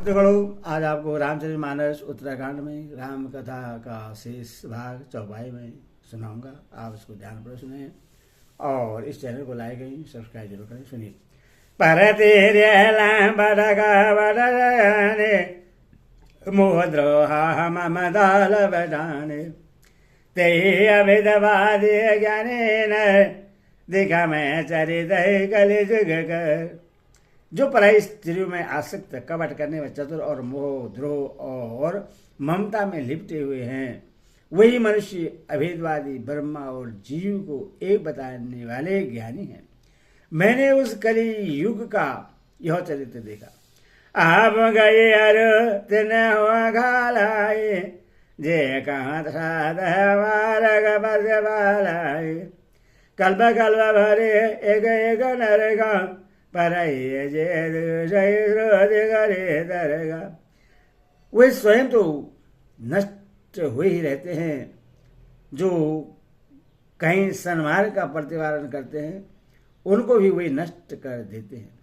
भक्तगणों, आज आपको रामचरितमानस उत्तराखंड में राम कथा का शेष भाग चौपाई में सुनाऊंगा। आप इसको ध्यानपूर्वक सुने और इस चैनल को लाइक करें, सब्सक्राइब जरूर करें। सुनिए। मोहद्रोहा ममदाल बजाने ते अभिधवादि ज्ञानेन दिखा मैं चरित कलिजुग कर। जो पराई स्त्रियों में आसक्त, कपट करने में चतुर और मोह द्रोह और ममता में लिपटे हुए हैं, वही मनुष्य अभेदवादी ब्रह्मा और जीव को एक बताने वाले ज्ञानी हैं। मैंने उस कलि युग का यह चरित्र देखा। आप गए अर तिन हुआ घालाए जे कहाँ कल्प कल्प भरे एक एक नरगा पर वे स्वयं तो नष्ट हुए ही रहते हैं, जो कहीं सन्मार्ग का प्रतिपादन करते हैं उनको भी वे नष्ट कर देते हैं।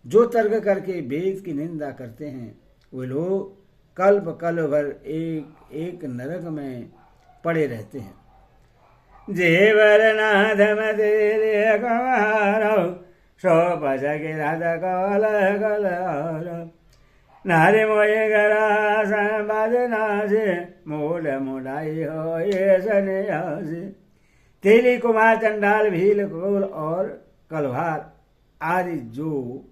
जो तर्क करके वेद की निंदा करते हैं वे लोग कल्प कल्प भर एक एक नरक में पड़े रहते हैं। जेवर नाधम तेरे कमारो सोपस गिराद कल कल नारे मोये गरा संबाद नासे मोड मोडाई हो ये सन्यासी। तेली कुमार चंडाल भील कोल और कलवार आदि जो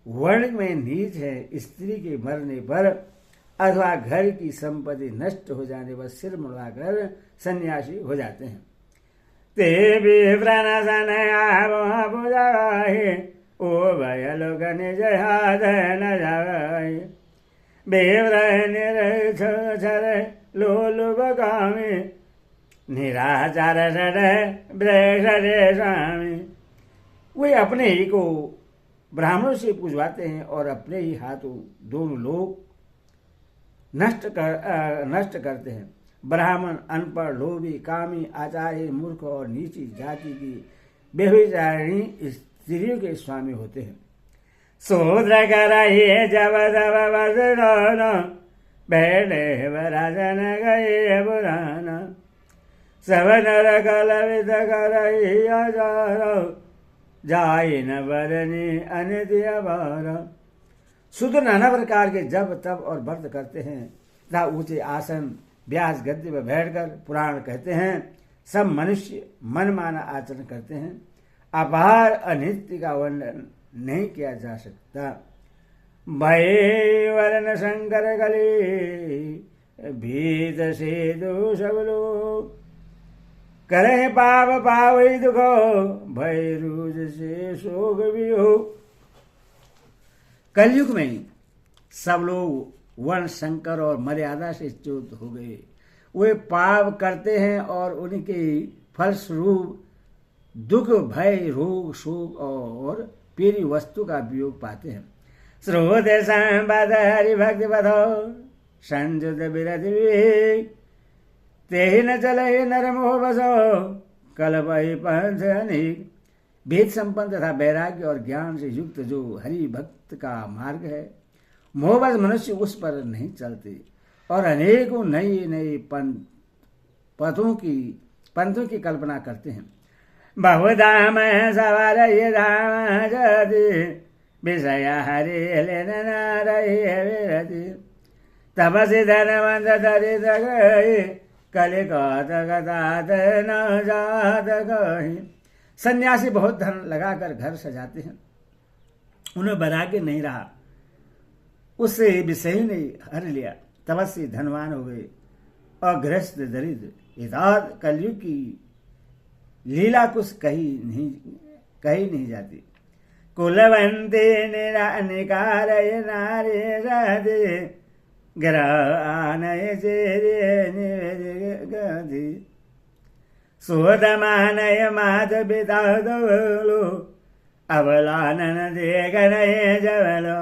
वर्ण में नीच है, स्त्री के मरने पर अथवा घर की संपत्ति नष्ट हो जाने पर सिर मुड़ाकर सन्यासी हो जाते हैं। ते भी प्रणसन बुझाए ओ भय लोग निज हाथ न जाए बेव्रह निरक्षर लोलुप कामी निराचार स्वामी। वे अपने ही को ब्राह्मणों से पूजवाते हैं और अपने ही हाथों दोनों लोग नष्ट करते हैं। ब्राह्मण अनपढ़, लोभी, कामी, आचार्य, मूर्ख और नीची जाति की बेविचारिणी स्त्रियों के स्वामी होते हैं। शूद्र कराइए जब जब वज्र बैठे वराजन गए बुराना सब नर कलवित करइया जाए न बरनी अनित्य बारा। शूद्र नाना प्रकार के जब तब और व्रत करते हैं तथा ऊंचे आसन व्यास गद्दी पर बैठकर पुराण कहते हैं। सब मनुष्य मनमाना आचरण करते हैं। अपार अनित्य का वर्णन नहीं किया जा सकता। भय वर्ण शंकर गले भीत से दो सब लोग करे पाप पावई दुखो भय रूज से शोक भी हो। कलयुग में सब लोग वर्ण संकर और मर्यादा से च्युत हो गए। वे पाप करते हैं और उनके फलस्वरूप दुख, भय, रोग, शोक और पीरी वस्तु का वियोग पाते हैं। स्रोत संपद हरि भक्ति बधो संयुत विरति विवेक ते न चले नरमोह बसो कलपहि पंथ अनेक। भेद संपन्न तथा वैराग्य और ज्ञान से युक्त जो हरि भक्त का मार्ग है, मोहबस मनुष्य उस पर नहीं चलते और अनेकों नए नए पंथों की कल्पना करते हैं। बहुधाम सवार ये धाम जति विषय हरि लेन रही तपसी धनवंत दरिद गई कलिकत गतात न जात कहीं। सन्यासी बहुत धन लगाकर घर सजाते हैं, उन्हें वैराग्य नहीं रहा, उससे विषय ने हर लिया, तपस्वी धनवान हो गए और गृहस्थ दरिद्र। इताद कलयुग की लीला कुछ कही नहीं जाती। कुलवंते निकार नारे राधे ग्रहणय गधि सुधमानय मात पिता दो अवलानन दे गणय जवलो।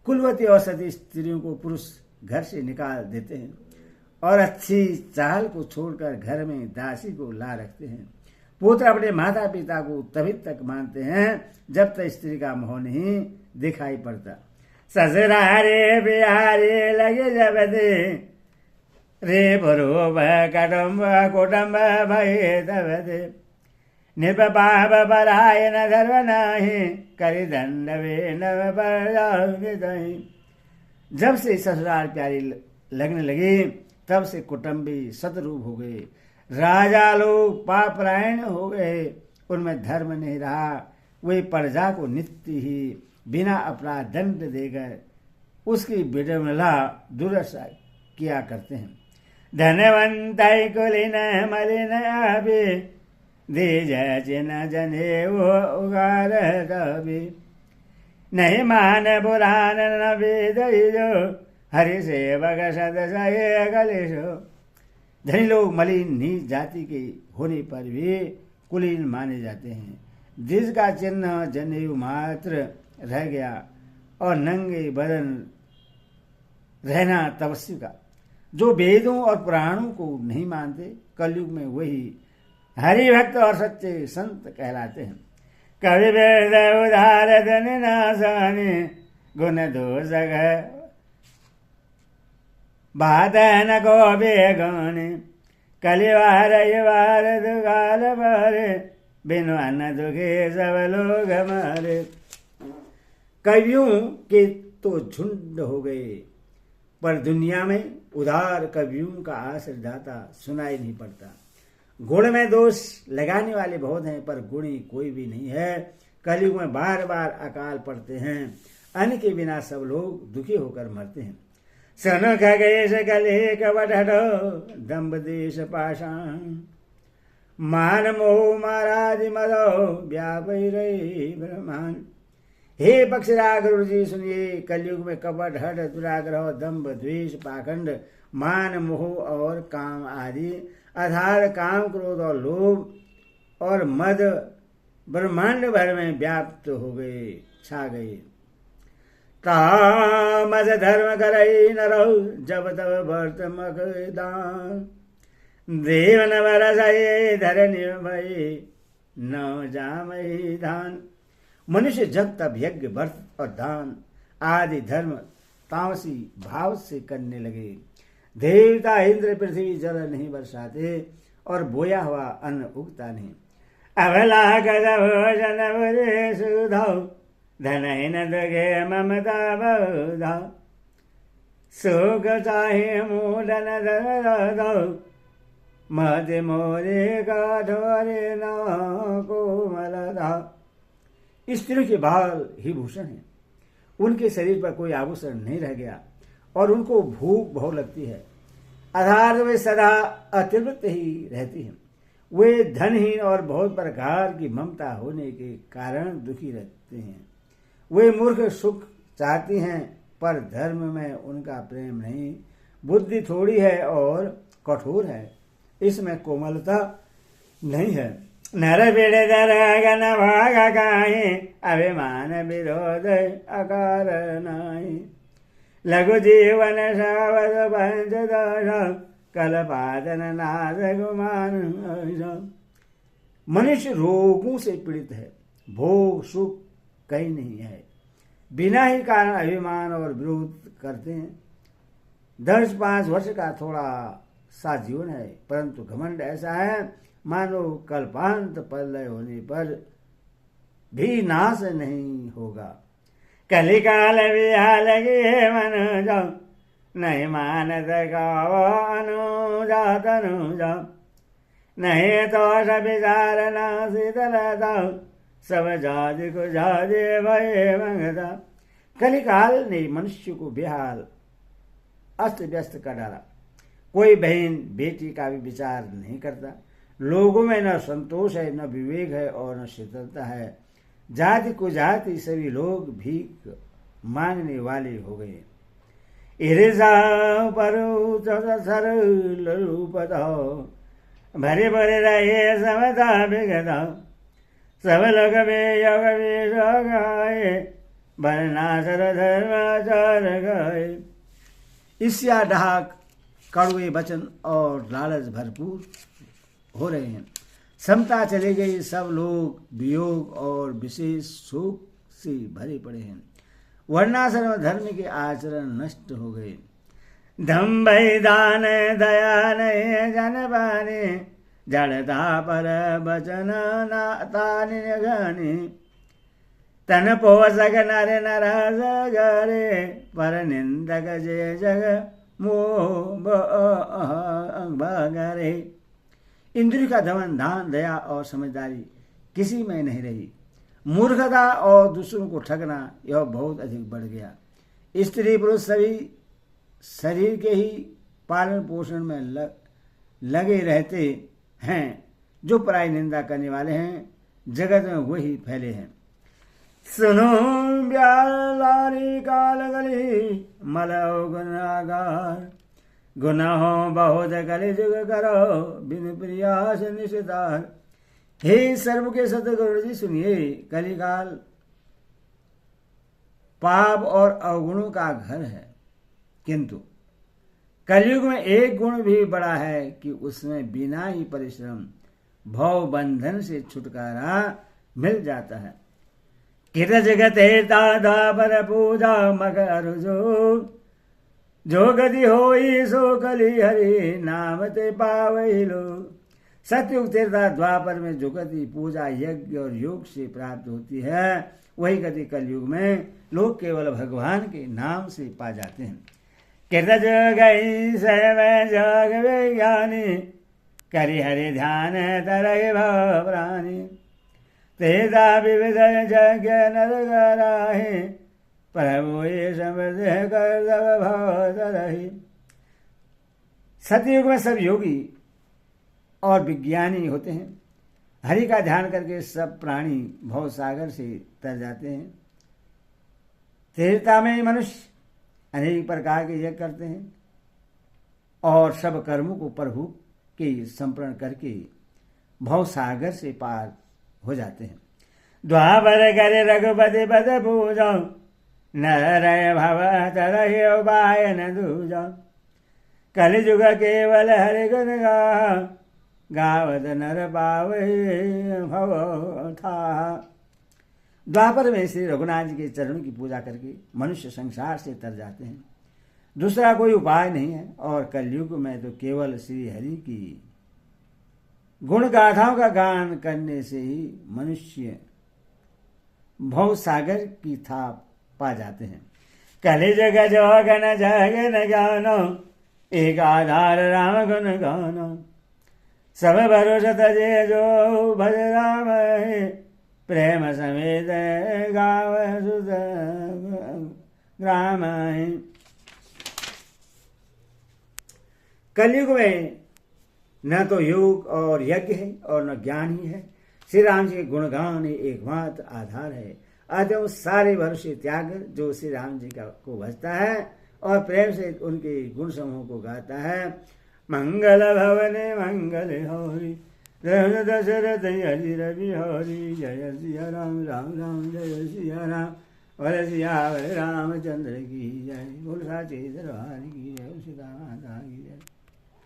कुलवती और सती स्त्रियों को पुरुष घर से निकाल देते हैं और अच्छी चाल को छोड़कर घर में दासी को ला रखते हैं। पुत्र अपने माता पिता को तभी तक मानते हैं जब तक स्त्री का मोह नहीं दिखाई पड़ता। ससुरारे बिहारे लगे जब दे रे भरो कटुम्ब कुटुम्ब भये तब दे निप पाप पराय न धर्म नाही करि दंड वे नव पर। जब से ससुराल प्यारी लगने लगी तब से कुटुंबी सतरूप हो गए, राजा लोग पापरायण हो गए, उनमें धर्म नहीं रहा। वे प्रजा को नित्य ही बिना अपराध दंड देकर उसकी विडंबना दुर्दशा किया करते हैं। धनवंत कुलीन मलिन अभी दीज चिन जने वो उगार कभी नहीं मान पुराण न वेद जो हरि सेवक सदस्य गलेशो। धनी लोग मलिन नीच जाति के होने पर भी कुलीन माने जाते हैं। जिसका चिन्ह जनेऊ मात्र रह गया और नंगे बदन रहना तपस्वी का। जो वेदों और पुराणों को नहीं मानते कलयुग में वही हरि भक्त और सच्चे संत कहलाते हैं। कवि वेद उदार धन नासाने गुण दोष बाधन को बेगाने कलिवार युवार दुगाल बारे बिनु अन्न दुखे सब लोग हमारे। कवियों के तो झुंड हो गए पर दुनिया में उदार कवियों का आश्रयदाता सुनाई नहीं पड़ता। गुण में दोष लगाने वाले बहुत हैं पर गुणी कोई भी नहीं है। कलयुग में बार बार अकाल पड़ते हैं, अन्न के बिना सब लोग दुखी होकर मरते हैं। सन खगेश गले कवट हटो दम्भ देश पाषाण मान मोह महाराज मदो व्यापी रही ब्रह्मांड। हे पक्षराग गुरु जी सुनिए, कलयुग में कपट हट दुराग्रह दम्भ द्वेष पाखंड मान मोह और काम आदि आधार काम क्रोध और लोभ और मद ब्रह्मांड भर में व्याप्त हो गए, छा गए। तामस धर्म करई न रहो जब तब भरत मकदान देव न बरसई धरनी भई न जामई धान। मनुष्य जब तब यज्ञ व्रत और दान आदि धर्म तामसी भाव से करने लगे। देवता इंद्र पृथ्वी जल नहीं बरसाते और बोया हुआ अन्न उगता नहीं। अबला गजन सुधाओ धन न दगे ममता बहुधा सुख चाहे मूलन दो मद मोरे काठोरे ना कोमलदा। स्त्री के बाल ही भूषण है, उनके शरीर पर कोई आभूषण नहीं रह गया और उनको भूख बहुत लगती है। आधार वे सदा अतिवृत्त ही रहती हैं। वे धनहीन और बहुत प्रकार की ममता होने के कारण दुखी रहते हैं। वे मूर्ख सुख चाहती हैं पर धर्म में उनका प्रेम नहीं। बुद्धि थोड़ी है और कठोर है, इसमें कोमलता नहीं है। नर बेड़े दरगन भाग गाए अभिमान विरोध अकार नाई लघु जीवन सावध पंच दश कलपादन नाद गुमान। मनुष्य रोगों से पीड़ित है, भोग सुख कहीं नहीं है। बिना ही कारण अभिमान और विरोध करते हैं। 10-5 वर्ष का थोड़ा सा जीवन है परंतु घमंड ऐसा है मानो कल्पांत प्रलय होने पर भी नाश नहीं होगा। कलिकाल विहाल गे मन जाओ नहीं मानत गाओ अनुजात अनुजाओ नहीं तो सविचार ना शीतल दाओ सब जाज को जाजे भय मंगता। कलिकाल ने मनुष्य को बेहाल अस्त व्यस्त कर डाला। कोई बहन बेटी का भी विचार नहीं करता। लोगों में न संतोष है, न विवेक है और न शीतलता है। जाति को जाति सभी लोग भीख मांगने वाले हो गए। ईर्षा परो सरल रूप भरे भरे रहे समता विगता सब लोग में योग गाए वर्णासर धर्माचार गाए। ईर्ष्या डाक कड़वे वचन और लालच भरपूर हो रहे हैं। समता चले गई, सब लोग वियोग और विशेष शोक से भरे पड़े हैं। वर्णाश्रम धर्म के आचरण नष्ट हो गए। दम्भ दान दया नहीं जन पानी, जड़ता पर बचन तानि गनी, तन पोषक नर नरस गरे, पर निंदक जे जग मोह बगरे। इंद्रिय का दमन, दान, दया और समझदारी किसी में नहीं रही। मूर्खता और दूसरों को ठगना यह बहुत अधिक बढ़ गया। स्त्री पुरुष सभी शरीर के ही पालन पोषण में लगे रहते हैं। जो पराई निंदा करने वाले हैं, जगत में वही फैले हैं। सुनो ब्यालारी काल गली, मलो गुनागार, गुनाहों बहुत कलि जुग करो, बिन प्रयास निषेधार। हे सर्व के सतगुरु जी सुनिए, कलिकाल पाप और अवगुणों का घर है, किंतु कलयुग में एक गुण भी बड़ा है कि उसमें बिना ही परिश्रम भव बंधन से छुटकारा मिल जाता है। कित जगत पर पूजा मगर जो गति होई सो कली हरि, नाम ते पावई लो। सतयुग त्रेता द्वापर में जो गति पूजा यज्ञ और योग से प्राप्त होती है, वही गति कलयुग में लोग केवल भगवान के नाम से पा जाते हैं। कित जगई सैव जग विज्ञानी, करि हरि ध्यान तरहि भव प्राणी। तेजा विविध यज्ञ नर कराहि, प्रभु ये समृद्ध कर भव तरहि। सतयुग में सब योगी और विज्ञानी होते हैं। हरि का ध्यान करके सब प्राणी भव सागर से तर जाते हैं। त्रेता में मनुष्य अनेक प्रकार के यज्ञ करते हैं और सब कर्मों को प्रभु के संप्रण करके भव सागर से पार हो जाते हैं। द्वापर करे रघुपति पद पूजो, नर भव तरहि उपाय न दूजो। कलिजुग केवल हरि गुण गावत नर पावहि भव था। द्वापर में श्री रघुनाथ जी के चरणों की पूजा करके मनुष्य संसार से तर जाते हैं। दूसरा कोई उपाय नहीं है। और कलयुग में तो केवल श्री हरि की गुण गाथाओं का गान करने से ही मनुष्य भव सागर की थाप पा जाते हैं। कलि जग जोगन जगन गानो, एक आधार राम गुण गानो। सब भरोसा तजे जो भज राम, प्रेम समेत गाव सुध ग्राम। कलयुग में न तो योग और यज्ञ है और न ज्ञान ही है। श्री राम जी के गुणगान एकमात्र आधार है। अतः सारे भरोसे त्याग जो श्री राम जी को भजता है और प्रेम से उनके गुण समूह को गाता है। मंगल भवने मंगल होरी, दशरथ हरि रवि हरि। जय सिया राम राम राम जय सिया राम, वर सिया वर रामचंद्र की जय। बोल साचे दरबार की जय, सीता माता की जय।